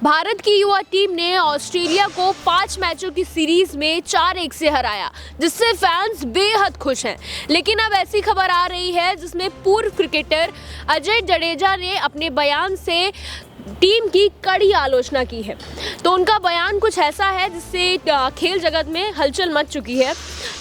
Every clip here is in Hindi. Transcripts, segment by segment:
भारत की युवा टीम ने ऑस्ट्रेलिया को 5 मैचों की सीरीज में 4-1 से हराया, जिससे फैंस बेहद खुश हैं। लेकिन अब ऐसी खबर आ रही है जिसमें पूर्व क्रिकेटर अजय जडेजा ने अपने बयान से टीम की कड़ी आलोचना की है। तो उनका बयान कुछ ऐसा है जिससे खेल जगत में हलचल मच चुकी है।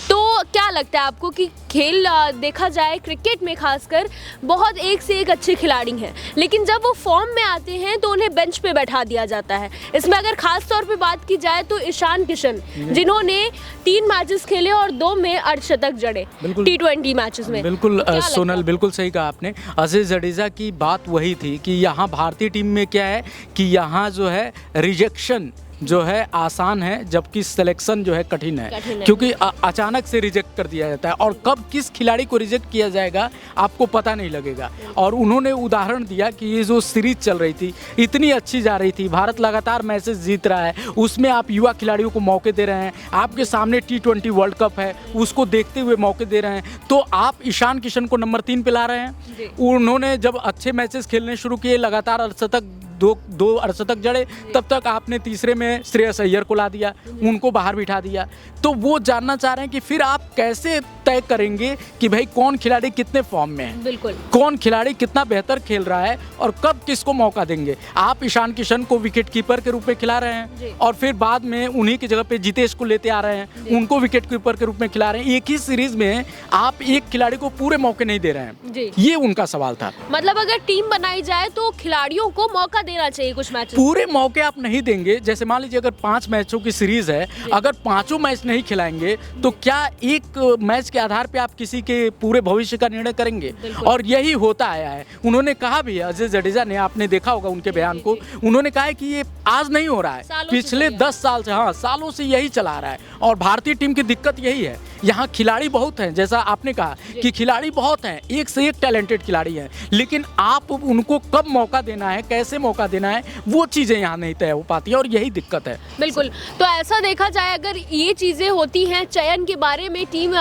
तो क्या लगता है आपको कि खेल देखा जाए क्रिकेट में खासकर बहुत एक से एक अच्छे खिलाड़ी हैं, लेकिन जब वो फॉर्म में आते हैं तो उन्हें बेंच पे बैठा दिया जाता है। इसमें अगर खास तौर पे बात की जाए तो ईशान किशन, जिन्होंने 3 मैचेस खेले और 2 में अर्धशतक जड़े T20 मैचेस में। बिल्कुल सोनल, बिल्कुल सही कहा आपने। अजय जडेजा की बात वही थी कि यहाँ भारतीय टीम में क्या है कि यहाँ जो है रिजेक्शन जो है आसान है, जबकि सिलेक्शन जो है कठिन है, क्योंकि अचानक से रिजेक्ट कर दिया जाता है और कब किस खिलाड़ी को रिजेक्ट किया जाएगा आपको पता नहीं लगेगा। और उन्होंने उदाहरण दिया कि ये जो सीरीज चल रही थी इतनी अच्छी जा रही थी, भारत लगातार मैचेस जीत रहा है, उसमें आप युवा खिलाड़ियों को मौके दे रहे हैं, आपके सामने T20 वर्ल्ड कप है उसको देखते हुए मौके दे रहे हैं, तो आप ईशान किशन को नंबर 3 पे ला रहे हैं। उन्होंने जब अच्छे मैचेस खेलने शुरू किए, लगातार अर्धशतक दो अर्धशतक जड़े, तब तक आपने तीसरे में श्रेयस अय्यर को ला दिया, उनको बाहर बिठा दिया। तो वो जानना चाह रहे हैं कि फिर आप कैसे तय करेंगे कि भाई कौन खिलाड़ी कितने फॉर्म में है, बिल्कुल कौन खिलाड़ी कितना बेहतर खेल रहा है और कब किसको मौका देंगे। आप ईशान किशन को विकेट कीपर के रूप में खिला रहे हैं और फिर बाद में उन्हीं की जगह पे जितेश को लेते आ रहे हैं, उनको विकेट कीपर के रूप में खिला रहे हैं। एक ही सीरीज में आप एक खिलाड़ी को पूरे मौके नहीं दे रहे हैं, ये उनका सवाल था। मतलब अगर टीम बनाई जाए तो खिलाड़ियों को मौका देना चाहिए कुछ मैच। पूरे मौके आप नहीं देंगे, जैसे मान लीजिए अगर 5 मैचों की सीरीज है, अगर 5 मैच नहीं खिलाएंगे तो क्या एक मैच के आधार पे आप किसी के पूरे भविष्य का निर्णय करेंगे? और यही होता आया है। उन्होंने कहा भी है, अजय जडेजा ने, आपने देखा होगा उनके बयान को, उन्होंने कहा है कि ये आज नहीं हो रहा है, पिछले 10 साल से, हाँ सालों से यही चला रहा है। और भारतीय टीम की दिक्कत यही है, यहाँ खिलाड़ी बहुत हैं, जैसा आपने कहा कि खिलाड़ी बहुत हैं, एक से एक टैलेंटेड खिलाड़ी हैं, लेकिन आप उनको कब मौका देना है, कैसे मौका देना है, वो चीज़ें यहाँ नहीं तय हो पाती है और यही दिक्कत है। बिल्कुल। तो ऐसा देखा जाए अगर ये चीज़ें होती हैं चयन के बारे में, टीम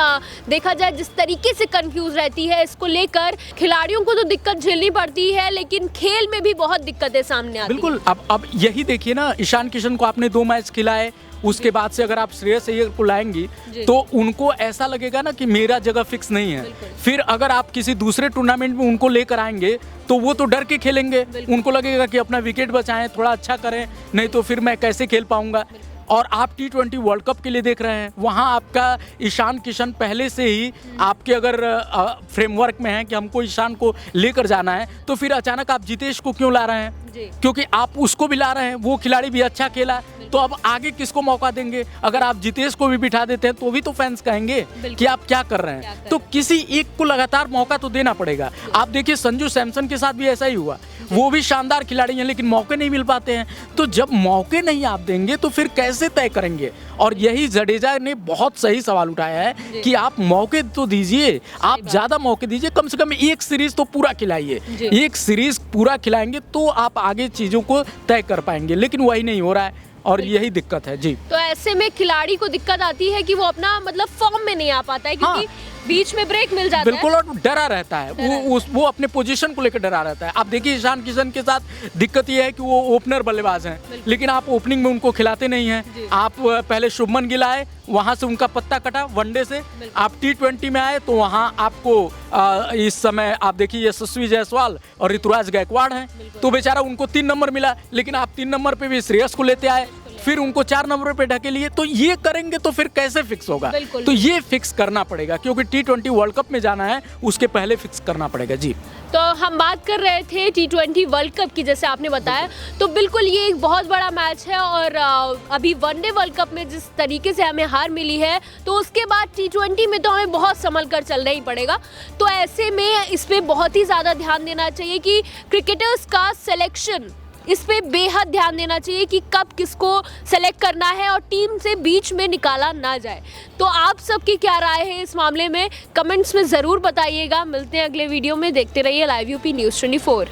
देखा जाए जिस तरीके से कंफ्यूज रहती है, इसको लेकर खिलाड़ियों को तो दिक्कत झेलनी पड़ती है, लेकिन खेल में भी बहुत दिक्कतें सामने आती हैं। बिल्कुल। अब यही देखिए ना, ईशान किशन को आपने 2 मैच खिलाए, उसके बाद से अगर आप श्रेयस अय्यर को लाएंगी तो उनको ऐसा लगेगा ना कि मेरा जगह फिक्स नहीं है। फिर अगर आप किसी दूसरे टूर्नामेंट में उनको लेकर आएंगे तो वो तो डर के खेलेंगे, उनको लगेगा कि अपना विकेट बचाएं, थोड़ा अच्छा करें, नहीं तो फिर मैं कैसे खेल पाऊंगा। और आप T20 वर्ल्ड कप के लिए देख रहे हैं, वहाँ आपका ईशान किशन पहले से ही आपके अगर फ्रेमवर्क में है कि हमको ईशान को लेकर जाना है, तो फिर अचानक आप जितेश को क्यों ला रहे हैं? क्योंकि आप उसको भी ला रहे हैं, वो खिलाड़ी भी अच्छा खेला, तो अब आगे किसको मौका देंगे? अगर आप जितेश को भी बिठा देते हैं तो भी तो फैंस कहेंगे कि आप क्या कर रहे हैं। तो किसी एक को लगातार मौका तो देना पड़ेगा। आप देखिए संजू सैमसन के साथ भी ऐसा ही हुआ, वो भी शानदार खिलाड़ी हैं लेकिन मौके नहीं मिल पाते हैं। तो जब मौके नहीं आप देंगे तो फिर कैसे तय करेंगे? और यही जडेजा ने बहुत सही सवाल उठाया है कि आप मौके तो दीजिए, आप ज्यादा मौके दीजिए, कम से कम एक सीरीज तो पूरा खिलाइए। एक सीरीज पूरा खिलाएंगे तो आप आगे चीजों को तय कर पाएंगे, लेकिन वही नहीं हो रहा है और यही दिक्कत है। जी, तो ऐसे में खिलाड़ी को दिक्कत आती है कि वो अपना मतलब फॉर्म में नहीं आ पाता है, क्योंकि बीच में ब्रेक मिल जाता है। बिल्कुल, और डरा रहता है, वो अपने पोजीशन को लेकर डरा रहता है। आप देखिए ईशान किशन के साथ दिक्कत ये है कि वो ओपनर बल्लेबाज हैं, लेकिन आप ओपनिंग में उनको खिलाते नहीं हैं। आप पहले शुभमन गिल आए, वहां से उनका पत्ता कटा वनडे से, आप T20 में आए तो वहां आपको इस समय आप देखिए यशस्वी जायसवाल और ऋतुराज गायकवाड़ हैं, तो बेचारा उनको 3 नंबर मिला, लेकिन आप 3 नंबर पे भी श्रेयस को लेते आए, फिर उनको 4 नंबर पे ढके लिए। तो ये करेंगे तो फिर कैसे फिक्स होगा? तो ये फिक्स करना पड़ेगा, क्योंकि T20 वर्ल्ड कप में जाना है, उसके पहले फिक्स करना पड़ेगा। जी, तो हम बात कर रहे थे T20 वर्ल्ड कप की, जैसे आपने बताया, तो बिल्कुल ये एक बहुत बड़ा मैच है। और अभी वनडे वर्ल्ड कप में जिस तरीके से हमें हार मिली है, तो उसके बाद T20 में तो हमें बहुत संभल कर चलना ही पड़ेगा। तो ऐसे में इस पे बहुत ही ज़्यादा ध्यान देना चाहिए कि क्रिकेटर्स का सिलेक्शन, इस पे बेहद ध्यान देना चाहिए कि कब किसको सेलेक्ट करना है और टीम से बीच में निकाला ना जाए। तो आप सबकी क्या राय है इस मामले में, कमेंट्स में ज़रूर बताइएगा। मिलते हैं अगले वीडियो में, देखते रहिए लाइव यूपी न्यूज़ 24।